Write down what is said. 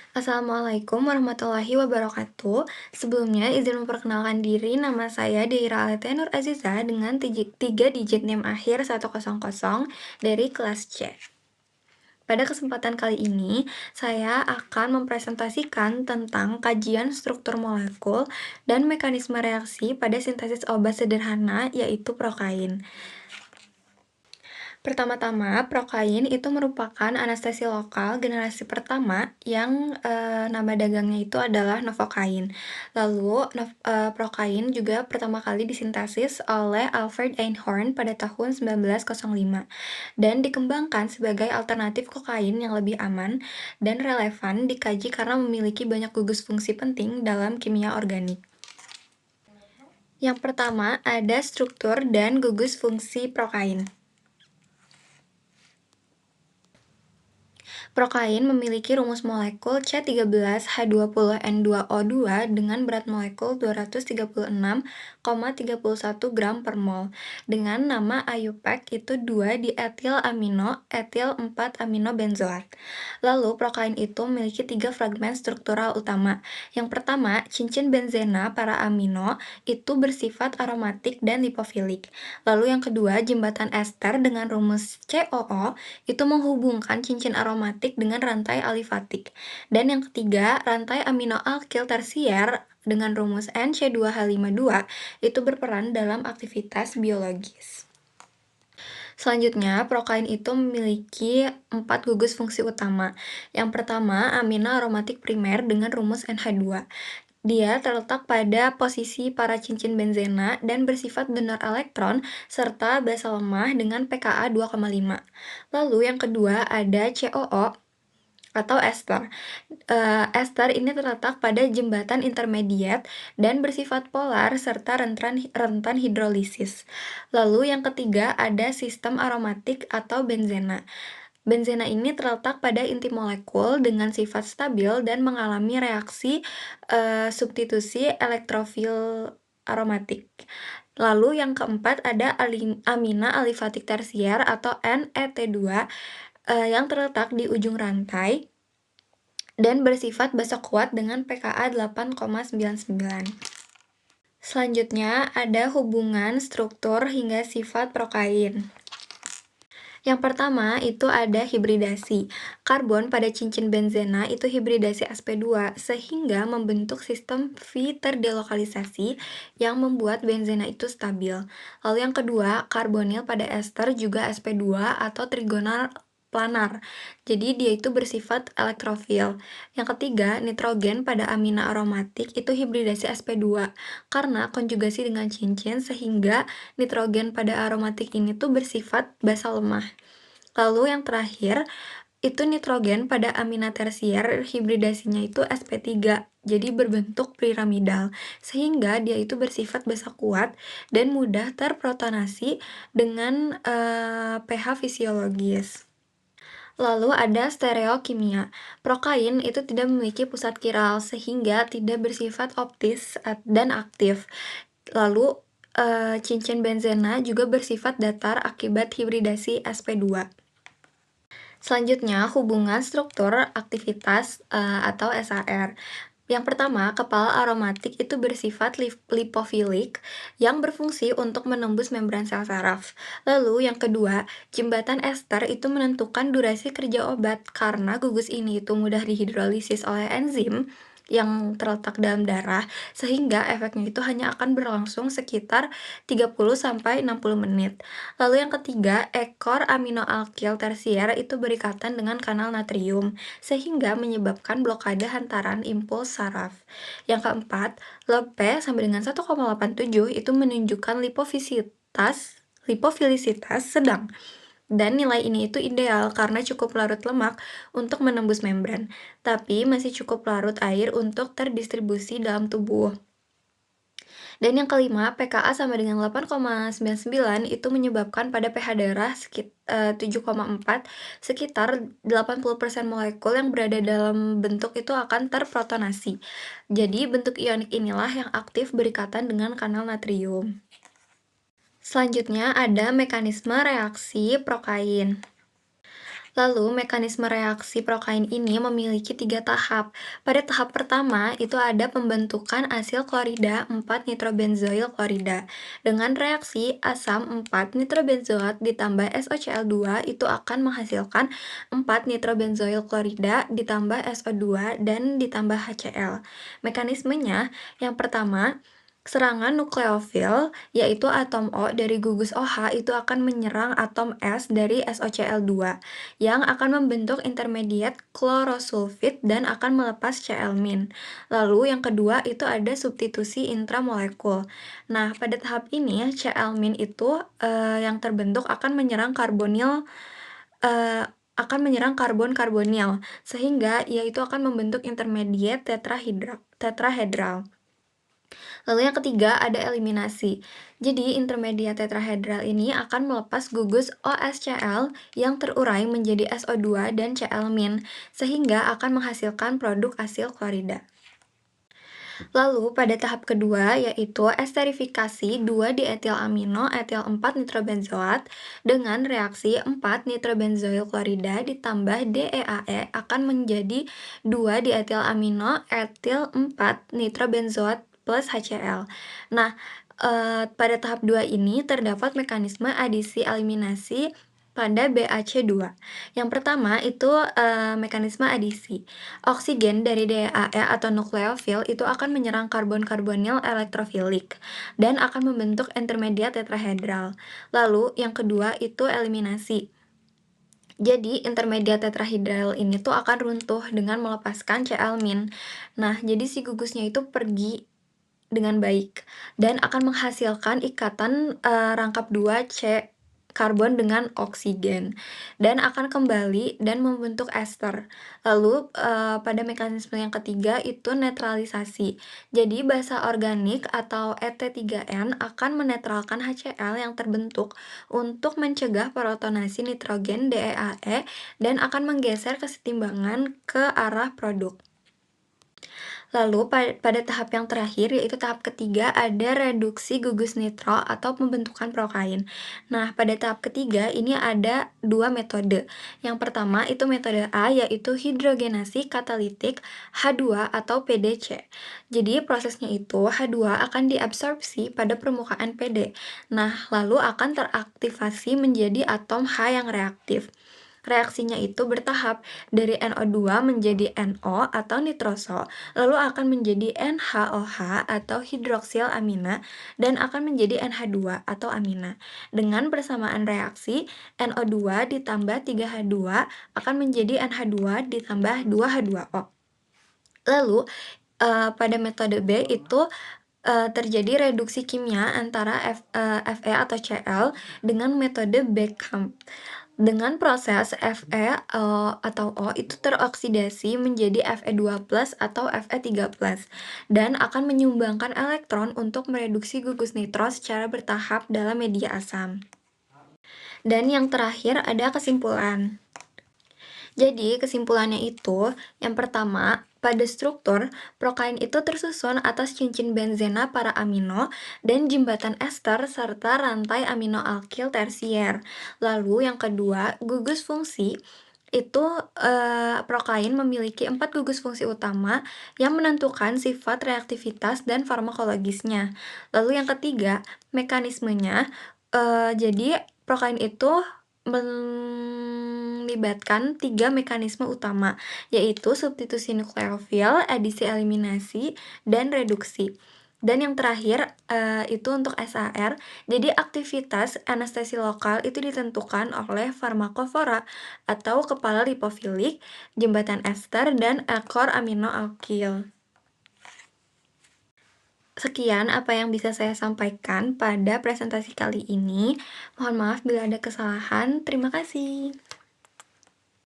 Assalamualaikum warahmatullahi wabarakatuh. Sebelumnya izin memperkenalkan diri, nama saya Deira Alethea Nur Aziza dengan 3 digit NIM akhir 100 dari kelas C. Pada kesempatan kali ini, saya akan mempresentasikan tentang kajian struktur molekul dan mekanisme reaksi pada sintesis obat sederhana, yaitu prokain. Pertama-tama, prokain itu merupakan anestesi lokal generasi pertama yang nama dagangnya itu adalah novokain. Lalu, prokain juga pertama kali disintesis oleh Alfred Einhorn pada tahun 1905 dan dikembangkan sebagai alternatif kokain yang lebih aman dan relevan dikaji karena memiliki banyak gugus fungsi penting dalam kimia organik. Yang pertama, ada struktur dan gugus fungsi prokain. Prokain memiliki rumus molekul C13H20N2O2 dengan berat molekul 236,31 gram per mol, dengan nama IUPAC itu 2 dietil amino etil 4 amino benzoat. Lalu, prokain itu memiliki 3 fragmen struktural utama. Yang pertama, cincin benzena para amino itu bersifat aromatik dan lipofilik. Lalu yang kedua, jembatan ester dengan rumus COO itu menghubungkan cincin aromatik dengan rantai alifatik. Dan yang ketiga, rantai amino alkil tersier dengan rumus NC2H52 itu berperan dalam aktivitas biologis. Selanjutnya, prokain itu memiliki 4 gugus fungsi utama. Yang pertama, amino aromatik primer dengan rumus NH2. Dia terletak pada posisi para cincin benzena dan bersifat donor elektron serta basa lemah dengan pKa 2,5. Lalu yang kedua ada COO atau ester. Ester ini terletak pada jembatan intermediat dan bersifat polar serta rentan hidrolisis. Lalu yang ketiga ada sistem aromatik atau benzena. Benzena ini terletak pada inti molekul dengan sifat stabil dan mengalami reaksi substitusi elektrofil aromatik. Lalu yang keempat ada amina alifatik tersier atau NET2 yang terletak di ujung rantai dan bersifat basa kuat dengan pKa 8,99. Selanjutnya ada hubungan struktur hingga sifat prokain. Yang pertama itu ada hibridasi. Karbon pada cincin benzena itu hibridasi sp2 sehingga membentuk sistem V terdelokalisasi yang membuat benzena itu stabil. Lalu yang kedua, karbonil pada ester juga sp2 atau trigonal planar. Jadi dia itu bersifat elektrofil. Yang ketiga, nitrogen pada amina aromatik itu hibridasi sp2 karena konjugasi dengan cincin sehingga nitrogen pada aromatik ini tuh bersifat basa lemah. Lalu yang terakhir, itu nitrogen pada amina tersier hibridasinya itu sp3, jadi berbentuk piramidal, sehingga dia itu bersifat basa kuat dan mudah terprotonasi dengan pH fisiologis. Lalu ada stereokimia. Prokain itu tidak memiliki pusat kiral sehingga tidak bersifat optis dan aktif. Lalu cincin benzena juga bersifat datar akibat hibridasi sp2. Selanjutnya, hubungan struktur aktivitas atau SAR. Yang pertama, kepala aromatik itu bersifat lipofilik yang berfungsi untuk menembus membran sel saraf. Lalu yang kedua, jembatan ester itu menentukan durasi kerja obat karena gugus ini itu mudah dihidrolisis oleh enzim yang terletak dalam darah sehingga efeknya itu hanya akan berlangsung sekitar 30-60 menit. Lalu yang ketiga, ekor amino alkil tersier itu berikatan dengan kanal natrium sehingga menyebabkan blokade hantaran impuls saraf. Yang keempat, log P sampai dengan 1,87 itu menunjukkan lipofilisitas sedang. Dan nilai ini itu ideal karena cukup larut lemak untuk menembus membran, tapi masih cukup larut air untuk terdistribusi dalam tubuh. Dan yang kelima, pKa sama dengan 8,99 itu menyebabkan pada pH darah 7,4 sekitar 80% molekul yang berada dalam bentuk itu akan terprotonasi. Jadi bentuk ionik inilah yang aktif berikatan dengan kanal natrium. Selanjutnya ada mekanisme reaksi prokain. Lalu, mekanisme reaksi prokain ini memiliki 3 tahap. Pada tahap pertama, itu ada pembentukan asil klorida 4-nitrobenzoil klorida. Dengan reaksi asam 4-nitrobenzoat ditambah SOCl2 itu akan menghasilkan 4-nitrobenzoil klorida ditambah SO2 dan ditambah HCl. Mekanismenya, yang pertama, serangan nukleofil, yaitu atom O dari gugus OH itu akan menyerang atom S dari SOCl2 yang akan membentuk intermediate klorosulfit dan akan melepas Cl-. Lalu yang kedua itu ada substitusi intramolekul. Nah, pada tahap ini Cl- itu yang terbentuk akan menyerang akan menyerang karbon karbonil sehingga ia itu akan membentuk intermediate tetrahedral. Lalu yang ketiga ada eliminasi. Jadi intermediat tetrahedral ini akan melepas gugus OSCl yang terurai menjadi SO2 dan Cl- sehingga akan menghasilkan produk asil klorida. Lalu pada tahap kedua yaitu esterifikasi 2-dietilamino etil 4-nitrobenzoat dengan reaksi 4-nitrobenzoil klorida ditambah DEAE akan menjadi 2-dietilamino etil 4-nitrobenzoat plus HCl. Nah, pada tahap 2 ini terdapat mekanisme adisi eliminasi pada BaC2. Yang pertama itu mekanisme adisi. Oksigen dari DAE atau nukleofil itu akan menyerang karbon karbonil elektrofilik dan akan membentuk intermediat tetrahedral. Lalu yang kedua itu eliminasi. Jadi intermediat tetrahedral ini tuh akan runtuh dengan melepaskan Cl-. Nah, jadi si gugusnya itu pergi dengan baik dan akan menghasilkan ikatan rangkap 2 C karbon dengan oksigen dan akan kembali dan membentuk ester. Lalu pada mekanisme yang ketiga itu netralisasi. Jadi basa organik atau ET3N akan menetralkan HCl yang terbentuk untuk mencegah protonasi nitrogen DEAE dan akan menggeser kesetimbangan ke arah produk. Lalu pada tahap yang terakhir yaitu tahap ketiga ada reduksi gugus nitro atau pembentukan prokain. Nah, pada tahap ketiga ini ada 2 metode. Yang pertama itu metode A yaitu hidrogenasi katalitik H2 atau PDC. Jadi prosesnya itu H2 akan diabsorpsi pada permukaan PD. Nah, lalu akan teraktivasi menjadi atom H yang reaktif. Reaksinya itu bertahap dari NO2 menjadi NO atau nitroso, lalu akan menjadi NHOH atau hidroksil amina dan akan menjadi NH2 atau amina. Dengan persamaan reaksi, NO2 ditambah 3H2 akan menjadi NH2 ditambah 2H2O. Lalu pada metode B itu terjadi reduksi kimia antara Fe atau Cl dengan metode Beckhamp. Dengan proses Fe atau O itu teroksidasi menjadi Fe2+ atau Fe3+ dan akan menyumbangkan elektron untuk mereduksi gugus nitro secara bertahap dalam media asam. Dan yang terakhir ada kesimpulan. Jadi, kesimpulannya itu, yang pertama, pada struktur, prokain itu tersusun atas cincin benzena para amino dan jembatan ester serta rantai amino alkil tersier. Lalu yang kedua, gugus fungsi itu prokain memiliki 4 gugus fungsi utama yang menentukan sifat reaktivitas dan farmakologisnya. Lalu yang ketiga, mekanismenya jadi prokain itu melibatkan 3 mekanisme utama, yaitu substitusi nukleofil, adisi eliminasi, dan reduksi. Dan yang terakhir itu untuk SAR, jadi aktivitas anestesi lokal itu ditentukan oleh farmakofora atau kepala lipofilik, jembatan ester, dan ekor amino alkil. Sekian apa yang bisa saya sampaikan pada presentasi kali ini. Mohon maaf bila ada kesalahan. Terima kasih.